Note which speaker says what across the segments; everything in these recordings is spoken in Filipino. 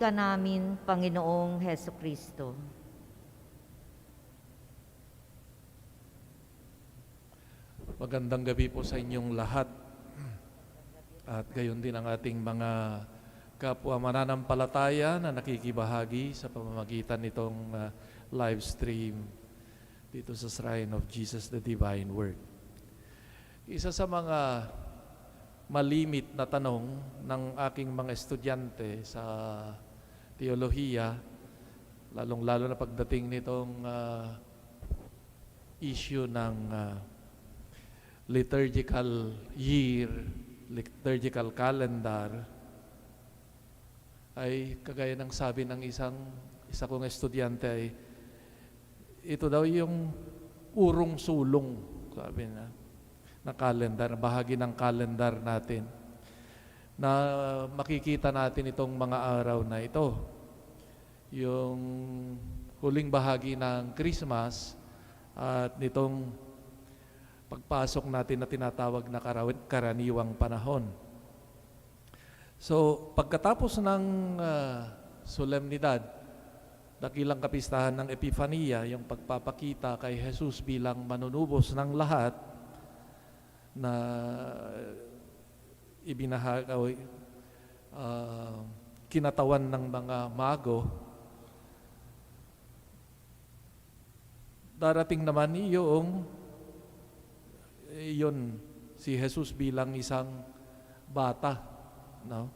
Speaker 1: ka namin, Panginoong Hesukristo.
Speaker 2: Magandang gabi po sa inyong lahat. At gayon din ang ating mga kapwa mananampalataya na nakikibahagi sa pamamagitan nitong live stream dito sa Shrine of Jesus the Divine Word. Isa sa mga malimit na tanong ng aking mga estudyante sa teolohiya, lalong-lalo na pagdating nitong issue ng liturgical year, liturgical calendar, ay kagaya ng sabi ng isa kong estudyante ay ito daw yung urong sulong, sabi na calendar, bahagi ng calendar natin na makikita natin itong mga araw na ito. Yung huling bahagi ng Christmas at nitong pagpasok natin na tinatawag na karaniwang panahon. So, pagkatapos ng solemnidad, dakilang kapistahan ng Epifania, yung pagpapakita kay Jesus bilang manunubos ng lahat na kinatawan ng mga mago, darating naman yun si Jesus bilang isang bata, no?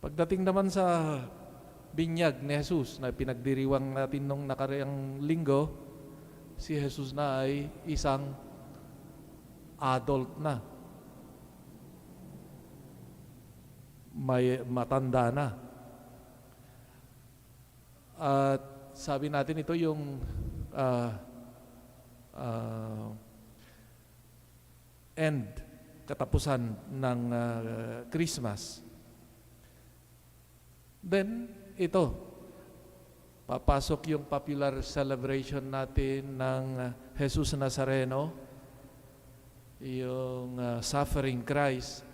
Speaker 2: Pagdating naman sa binyag ni Jesus na pinagdiriwang natin nung nakaraang linggo, si Jesus na ay isang adult na. May matanda na. At sabi natin ito yung end, katapusan ng Christmas. Then, ito, papasok yung popular celebration natin ng Jesus Nazareno, yung suffering Christ,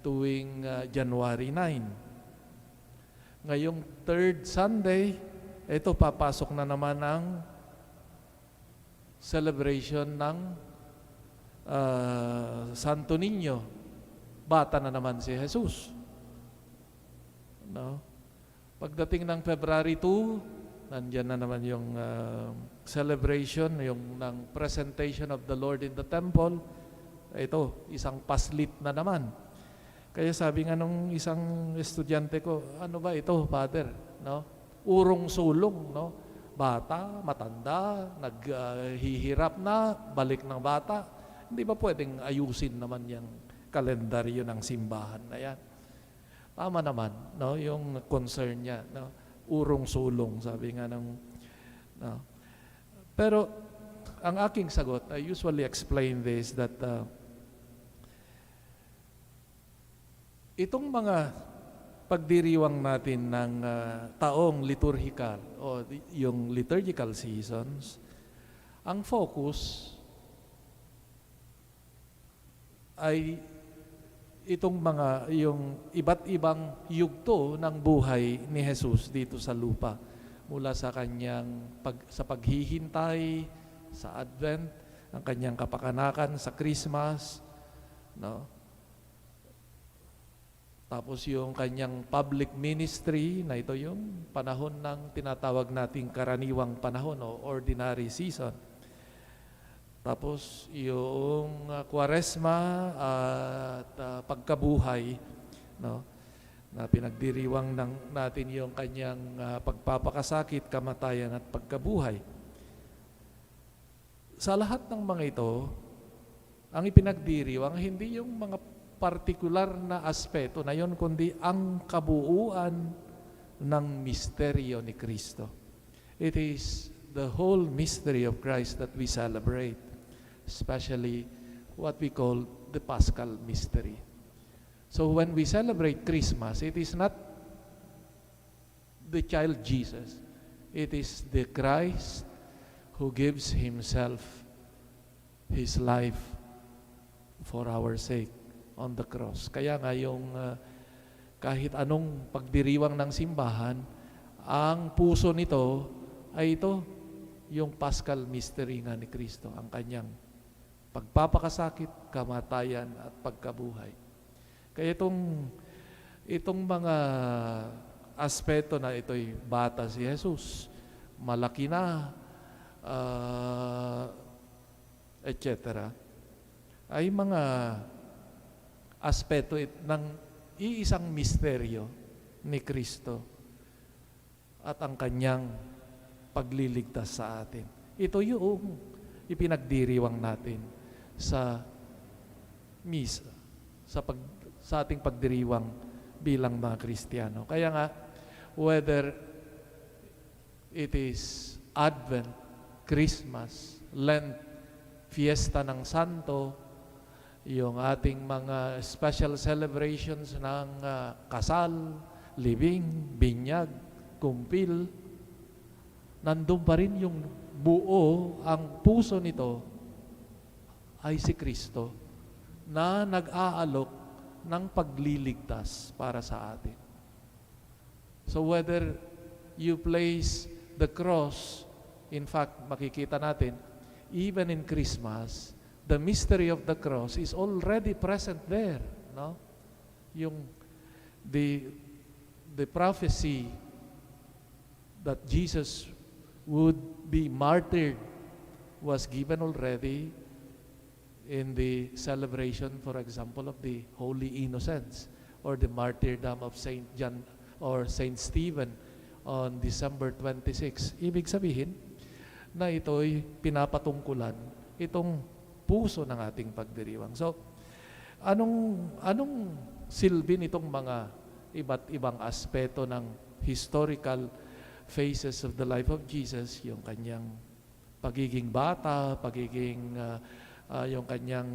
Speaker 2: tuwing January 9. Ngayong third Sunday, ito papasok na naman ang celebration ng Santo Niño. Bata na naman si Jesus. No? Pagdating ng February 2, nandiyan na naman yung celebration, yung ng presentation of the Lord in the temple. Ito, isang paslit na naman. Kaya sabi nga nung isang estudyante ko, ano ba ito, Father? No? Urong sulong, no? Bata, matanda, naghihirap na, balik ng bata. Hindi ba pwedeng ayusin naman yung kalendaryo ng simbahan na yan? Tama naman, no? Yung concern niya, no? Urong sulong, sabi nga ng... No? Pero ang aking sagot, I usually explain this that itong mga pagdiriwang natin ng taong liturgical o yung liturgical seasons, ang focus ay itong yung iba't ibang yugto ng buhay ni Jesus dito sa lupa, mula sa kanyang sa paghihintay sa Advent, ang kanyang kapakanakan sa Christmas, no? Tapos yung kanyang public ministry, na ito yung panahon ng tinatawag nating karaniwang panahon o ordinary season. Tapos yung Kwaresma at pagkabuhay, no? Na pinagdiriwang natin yung kanyang pagpapakasakit, kamatayan at pagkabuhay. Sa lahat ng mga ito, ang ipinagdiriwang hindi yung mga partikular na aspeto na yon, kundi ang kabuuan ng misteryo ni Kristo. It is the whole mystery of Christ that we celebrate, especially what we call the Paschal mystery. So when we celebrate Christmas, it is not the child Jesus. It is the Christ who gives Himself, His life for our sake on the cross. Kaya nga yung kahit anong pagdiriwang ng simbahan, ang puso nito ay ito, yung Paschal Mystery nga ni Kristo, ang kanyang pagpapakasakit, kamatayan at pagkabuhay. Kaya itong mga aspeto na ito'y bata si Jesus, malaki na, etc., ay mga aspeto ng iisang misteryo ni Kristo at ang kanyang pagliligtas sa atin. Ito yung ipinagdiriwang natin sa misa, sa ating pagdiriwang bilang mga Kristiyano. Kaya nga, whether it is Advent, Christmas, Lent, Fiesta ng Santo, yung ating mga special celebrations ng kasal, libing, binyag, kumpil, nandun pa rin yung buo, ang puso nito ay si Kristo na nag-aalok ng pagliligtas para sa atin. So whether you place the cross, in fact, makikita natin, even in Christmas, the mystery of the cross is already present there, no? Yung the prophecy that Jesus would be martyred was given already in the celebration, for example, of the Holy Innocents or the martyrdom of Saint John or Saint Stephen on December 26. Ibig sabihin na ito'y pinapatungkulan itong puso ng ating pagdiriwang. So, anong silbi nitong mga iba't ibang aspeto ng historical phases of the life of Jesus, yung kanyang pagiging bata, yung kanyang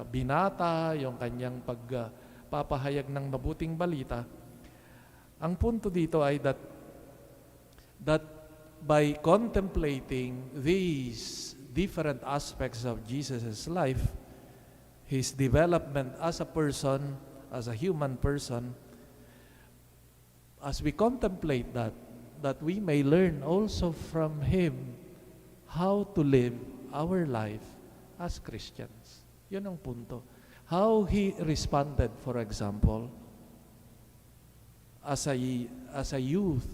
Speaker 2: binata, yung kanyang pagpapahayag ng mabuting balita. Ang punto dito ay that by contemplating these different aspects of Jesus' life, his development as a person, as a human person, as we contemplate that we may learn also from him how to live our life as Christians. Yun ang punto. How he responded, for example, as a youth,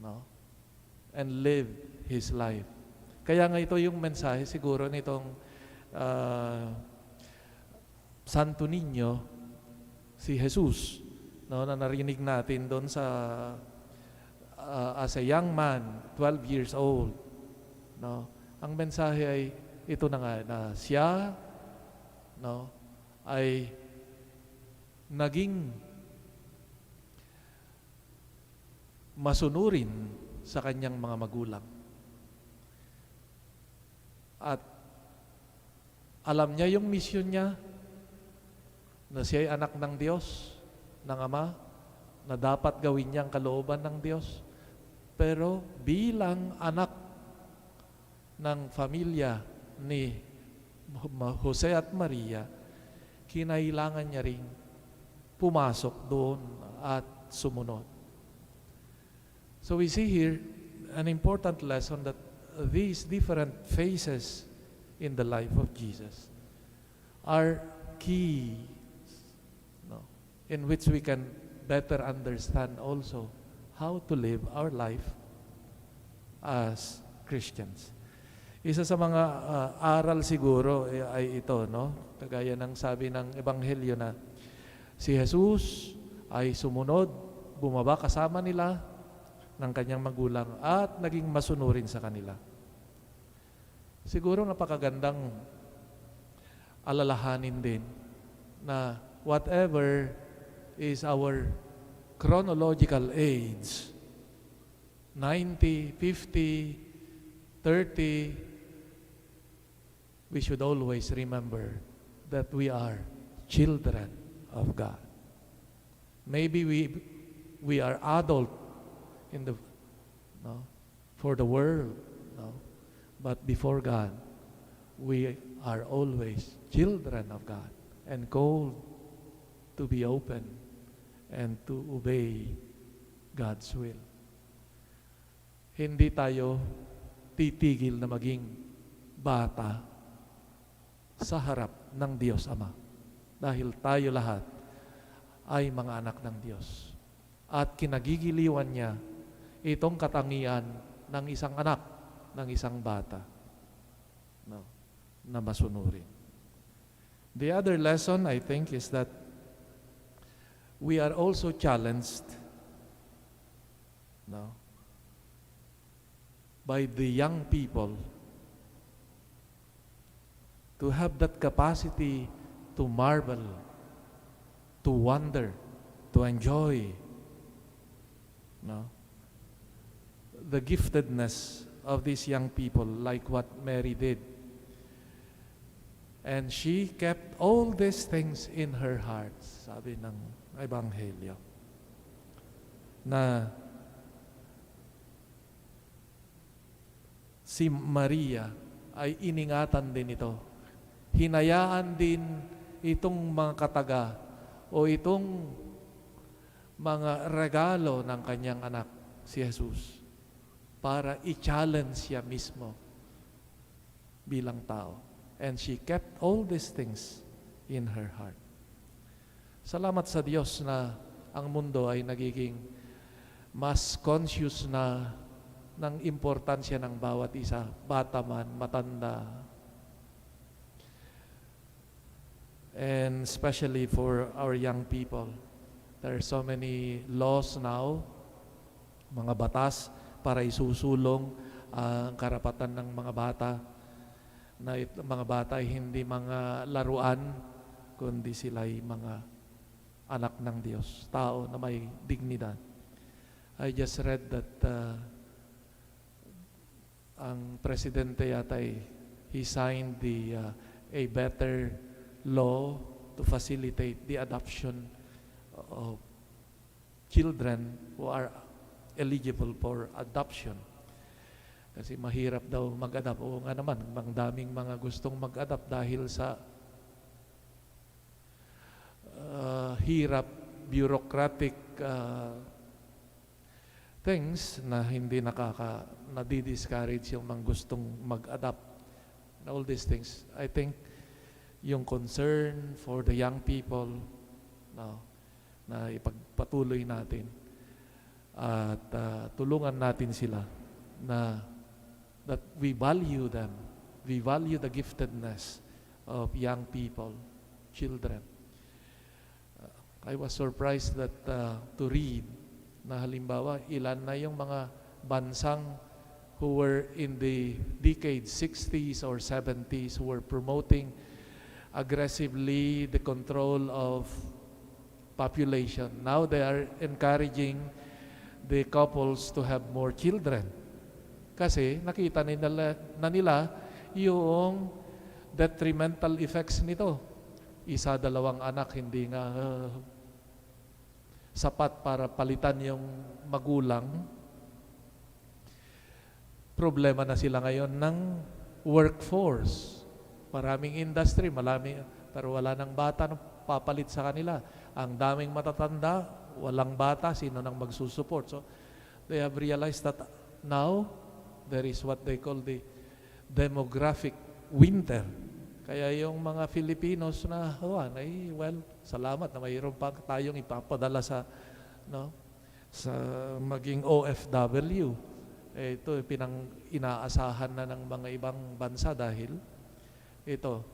Speaker 2: no? And live his life. Kaya nga ito yung mensahe siguro nitong Santo Niño, si Jesus, no, na narinig natin doon sa as a young man, 12 years old, no. Ang mensahe ay ito na nga, na siya, no, ay naging masunurin sa kanyang mga magulang. At alam niya yung misyon niya, na siya ay anak ng Diyos, ng Ama, na dapat gawin niya ang kalooban ng Diyos. Pero bilang anak ng pamilya ni Jose at Maria, kinailangan niya ring pumasok doon at sumunod. So we see here an important lesson that these different phases in the life of Jesus are key, no, in which we can better understand also how to live our life as Christians. Isa sa mga aral siguro ay ito, no? Kagaya ng sabi ng Ebanghelyo na si Jesus ay sumunod, bumaba kasama nila ng kanyang magulang at naging masunurin sa kanila. Siguro napakagandang alalahanin din na whatever is our chronological age, 90, 50, 30, we should always remember that we are children of God. Maybe we are adult for the world, no? But before God, we are always children of God and called to be open and to obey God's will. Hindi tayo titigil na maging bata sa harap ng Diyos Ama. Dahil tayo lahat ay mga anak ng Diyos. At kinagigiliwan niya itong katangian ng isang anak, ng isang bata, no, na masunurin. The other lesson, I think, is that we are also challenged, no, by the young people to have that capacity to marvel, to wonder, to enjoy, no, the giftedness of these young people, like what Mary did. And she kept all these things in her heart, sabi ng Ebanghelyo, na si Maria ay iningatan din ito. Hinayaan din itong mga kataga o itong mga regalo ng kanyang anak, si Jesus, para i-challenge siya mismo bilang tao. And she kept all these things in her heart. Salamat sa Diyos na ang mundo ay nagiging mas conscious na ng importansya ng bawat isa, bata man, matanda. And especially for our young people. There are so many laws now, mga batas para isusulong ang karapatan ng mga bata, na mga bata ay hindi mga laruan, kundi sila ay mga anak ng Diyos, tao na may dignidad. I just read that ang presidente yata he signed a better law to facilitate the adoption of children who are eligible for adoption. Kasi mahirap daw mag-adapt. Oo nga naman, ang daming mga gustong mag-adapt dahil sa hirap, bureaucratic things na hindi nadi-discourage yung mga gustong mag-adapt. All these things. I think yung concern for the young people, no, na ipagpatuloy natin at tulungan natin sila na that we value them. We value the giftedness of young people, children. I was surprised that to read na halimbawa ilan na yung mga bansang who were in the decades 60s or 70s who were promoting aggressively the control of population. Now they are encouraging the couples to have more children. Kasi nakita nila yung detrimental effects nito. Isa, dalawang anak, hindi nga sapat para palitan yung magulang. Problema na sila ngayon ng workforce. Maraming industry, pero wala nang bata na papalit sa kanila. Ang daming matatanda, walang bata, sino nang magsusupport? So, they have realized that now, there is what they call the demographic winter. Kaya yung mga Filipinos na, salamat na mayroon pa tayong ipapadala sa, no, sa maging OFW. Ito, inaasahan na ng mga ibang bansa dahil ito,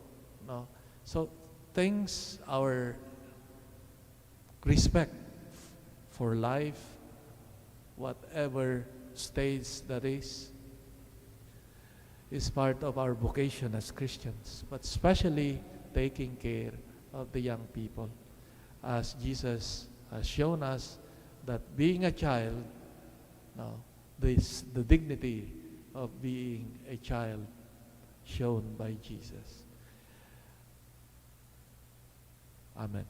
Speaker 2: no. So, our respect for life, whatever stage that is part of our vocation as Christians, but especially taking care of the young people. As Jesus has shown us that being a child, no, the dignity of being a child shown by Jesus. Amen.